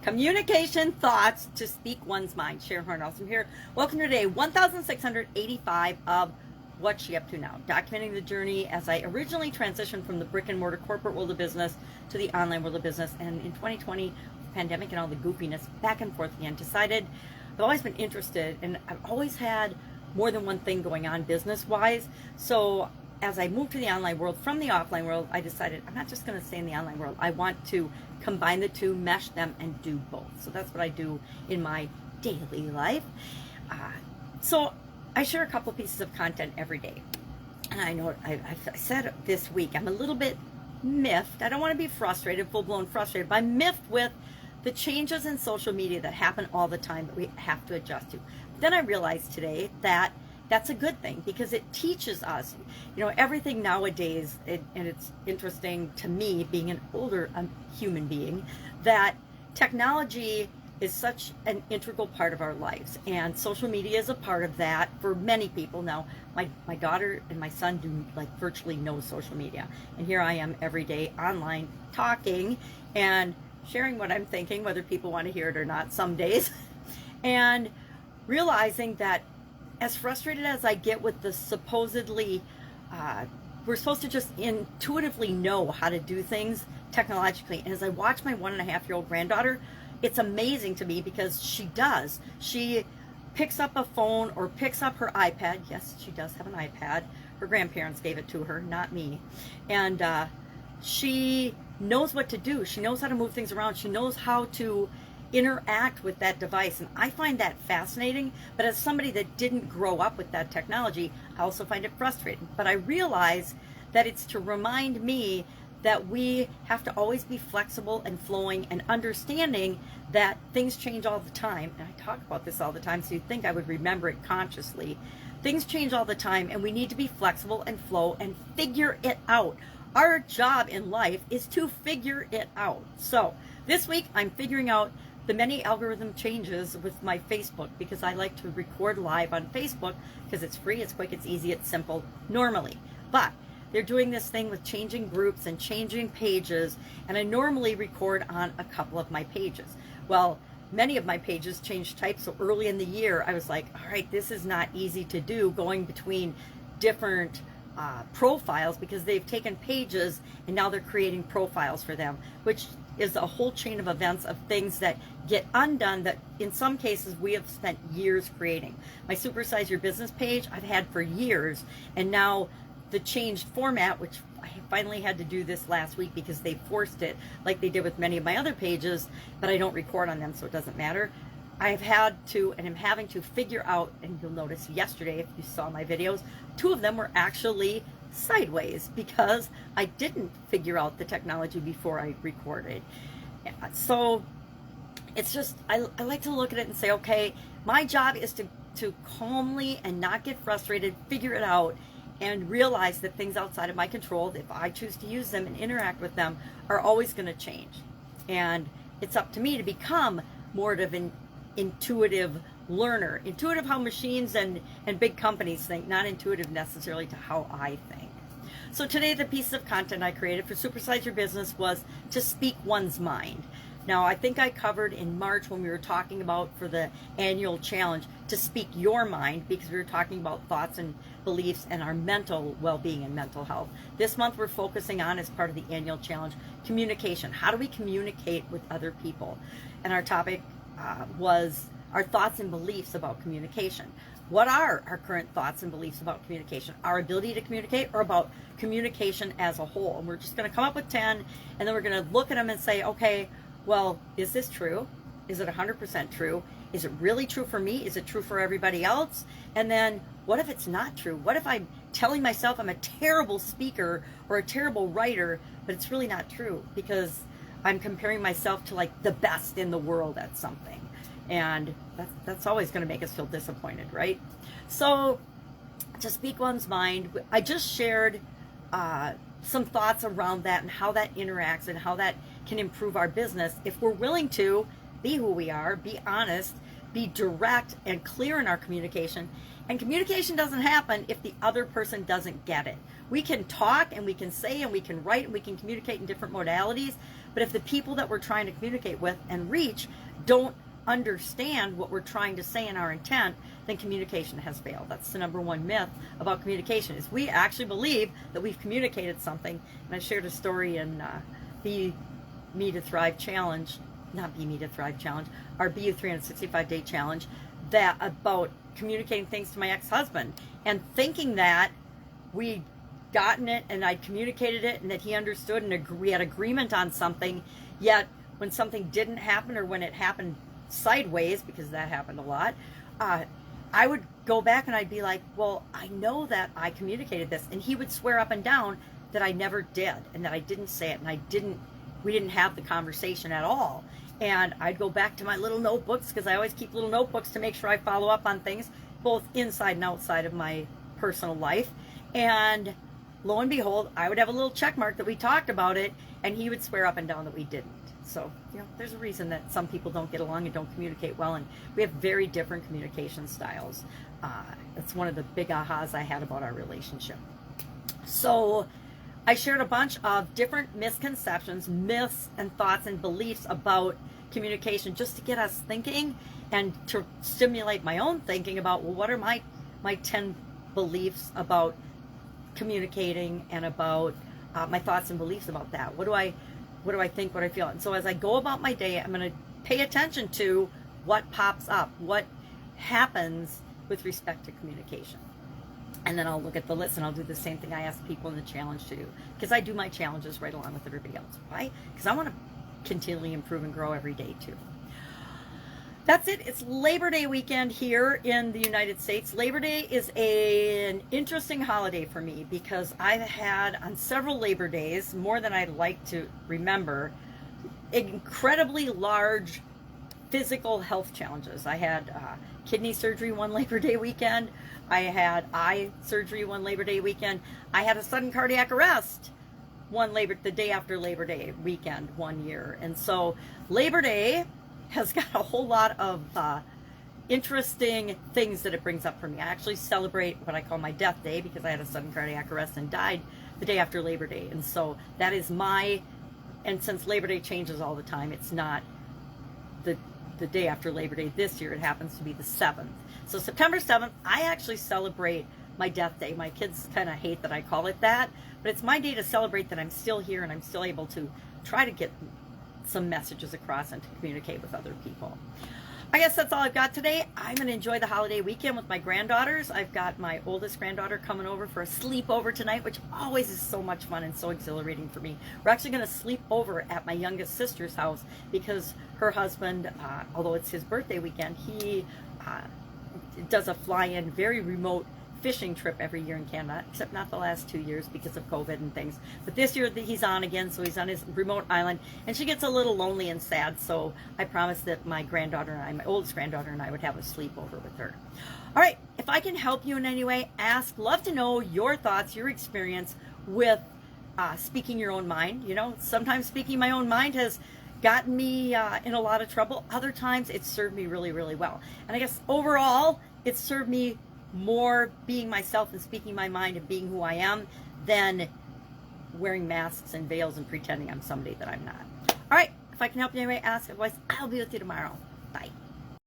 Communication thoughts to speak one's mind. Sharon Horne-Ellstrom here. Welcome to day 1685 of What's She Up To Now, documenting the journey as I originally transitioned from the brick and mortar corporate world of business to the online world of business. And in 2020, the pandemic and all the goofiness back and forth again, decided I've always been interested and I've always had more than one thing going on business-wise. So as I moved to the online world from the offline world, I decided I'm not just going to stay in the online world. I want to combine the two, mesh them, and do both. So that's what I do in my daily life. So I share a couple pieces of content every day. And I know I said this week, I'm a little bit miffed. I don't want to be frustrated, full-blown frustrated, but I'm miffed with the changes in social media that happen all the time that we have to adjust to. Then I realized today that that's a good thing because it teaches us, everything nowadays, and it's interesting to me, being an older human being, that technology is such an integral part of our lives, and social media is a part of that for many people. Now, my daughter and my son do virtually no social media, and here I am every day online talking and sharing what I'm thinking, whether people want to hear it or not some days, and realizing that as frustrated as I get with the supposedly, we're supposed to just intuitively know how to do things technologically. And as I watch my 1.5-year-old granddaughter, it's amazing to me because she does. She picks up a phone or picks up her iPad. Yes, she does have an iPad. Her grandparents gave it to her, not me. And she knows what to do. She knows how to move things around. She knows how to interact with that device, and I find that fascinating. But as somebody that didn't grow up with that technology, I also find it frustrating. But I realize that it's to remind me that we have to always be flexible and flowing and understanding that things change all the time. And I talk about this all the time, so you'd think I would remember it consciously. Things change all the time, and we need to be flexible and flow and figure it out. Our job in life is to figure it out. So this week I'm figuring out the many algorithm changes with my Facebook, because I like to record live on Facebook because it's free, it's quick, it's easy, it's simple normally. But they're doing this thing with changing groups and changing pages, and I normally record on a couple of my pages. Well, many of my pages changed types, so early in the year I was like, all right, this is not easy to do, going between different profiles, because they've taken pages and now they're creating profiles for them, which is a whole chain of events of things that get undone that in some cases we have spent years creating. My Supersize Your Business page I've had for years, and now the changed format, which I finally had to do this last week because they forced it like they did with many of my other pages, but I don't record on them, so it doesn't matter. I've had to, and I'm having to figure out, and you'll notice yesterday if you saw my videos, 2 of them were actually sideways because I didn't figure out the technology before I recorded. So it's just, I like to look at it and say, okay, my job is to calmly and not get frustrated, figure it out, and realize that things outside of my control, if I choose to use them and interact with them, are always going to change. And it's up to me to become more of an intuitive learner, intuitive how machines and big companies think, not intuitive necessarily to how I think. So today the piece of content I created for Supersize Your Business was to speak one's mind. Now, I think I covered in March when we were talking about for the annual challenge to speak your mind, because we were talking about thoughts and beliefs and our mental well-being and mental health. This month we're focusing on, as part of the annual challenge, communication. How do we communicate with other people? And our topic was our thoughts and beliefs about communication. What are our current thoughts and beliefs about communication? Our ability to communicate, or about communication as a whole? And we're just going to come up with 10, and then we're going to look at them and say, okay, well, is this true? Is it 100% true? Is it really true for me? Is it true for everybody else? And then what if it's not true? What if I'm telling myself I'm a terrible speaker or a terrible writer, but it's really not true because I'm comparing myself to the best in the world at something? And that's always going to make us feel disappointed, right? So to speak one's mind, I just shared some thoughts around that and how that interacts and how that can improve our business if we're willing to be who we are, be honest, be direct and clear in our communication. And communication doesn't happen if the other person doesn't get it. We can talk and we can say and we can write and we can communicate in different modalities, but But if the people that we're trying to communicate with and reach don't understand what we're trying to say in our intent, then communication has failed. That's the number one myth about communication, is we actually believe that we've communicated something. And I shared a story in Be Me to Thrive Challenge, not Be Me to Thrive Challenge, our BU 365 Day Challenge, that about communicating things to my ex-husband and thinking that we'd gotten it and I'd communicated it and that he understood and we had agreement on something, yet when something didn't happen or when it happened sideways, because that happened a lot, I would go back and I'd be like, well, I know that I communicated this, and he would swear up and down that I never did and that I didn't say it and we didn't have the conversation at all. And I'd go back to my little notebooks, because I always keep little notebooks to make sure I follow up on things both inside and outside of my personal life. And lo and behold, I would have a little check mark that we talked about it, and he would swear up and down that we didn't. So, there's a reason that some people don't get along and don't communicate well, and we have very different communication styles. That's one of the big ahas I had about our relationship. So I shared a bunch of different misconceptions, myths, and thoughts and beliefs about communication, just to get us thinking and to stimulate my own thinking about, well, what are my 10 beliefs about communicating, and about my thoughts and beliefs about that. What do I think, what I feel? And so as I go about my day, I'm going to pay attention to what pops up, what happens with respect to communication. And then I'll look at the list and I'll do the same thing I ask people in the challenge to do, because I do my challenges right along with everybody else. Why? Because I want to continually improve and grow every day too. That's it. It's Labor Day weekend here in the United States. Labor Day is an interesting holiday for me, because I've had on several Labor Days, more than I'd like to remember, incredibly large physical health challenges. I had kidney surgery one Labor Day weekend. I had eye surgery one Labor Day weekend. I had a sudden cardiac arrest the day after Labor Day weekend one year. And so Labor Day has got a whole lot of interesting things that it brings up for me. I actually celebrate what I call my death day, because I had a sudden cardiac arrest and died the day after Labor Day. And so that is and since Labor Day changes all the time, it's not the day after Labor Day this year. It happens to be the 7th. So September 7th, I actually celebrate my death day. My kids kind of hate that I call it that, but it's my day to celebrate that I'm still here and I'm still able to try to get some messages across and to communicate with other people. I guess that's all I've got today. I'm going to enjoy the holiday weekend with my granddaughters. I've got my oldest granddaughter coming over for a sleepover tonight, which always is so much fun and so exhilarating for me. We're actually going to sleep over at my youngest sister's house, because her husband, although it's his birthday weekend, he does a fly-in, very remote fishing trip every year in Canada, except not the last 2 years because of COVID and things. But this year he's on again, so he's on his remote island, and she gets a little lonely and sad, so I promised that my oldest granddaughter and I would have a sleepover with her. All right, if I can help you in any way, love to know your thoughts, your experience with speaking your own mind. Sometimes speaking my own mind has gotten me in a lot of trouble. Other times it's served me really, really well. And I guess overall, it's served me more being myself and speaking my mind and being who I am, than wearing masks and veils and pretending I'm somebody that I'm not. All right, if I can help you anyway, ask. Otherwise, I'll be with you tomorrow.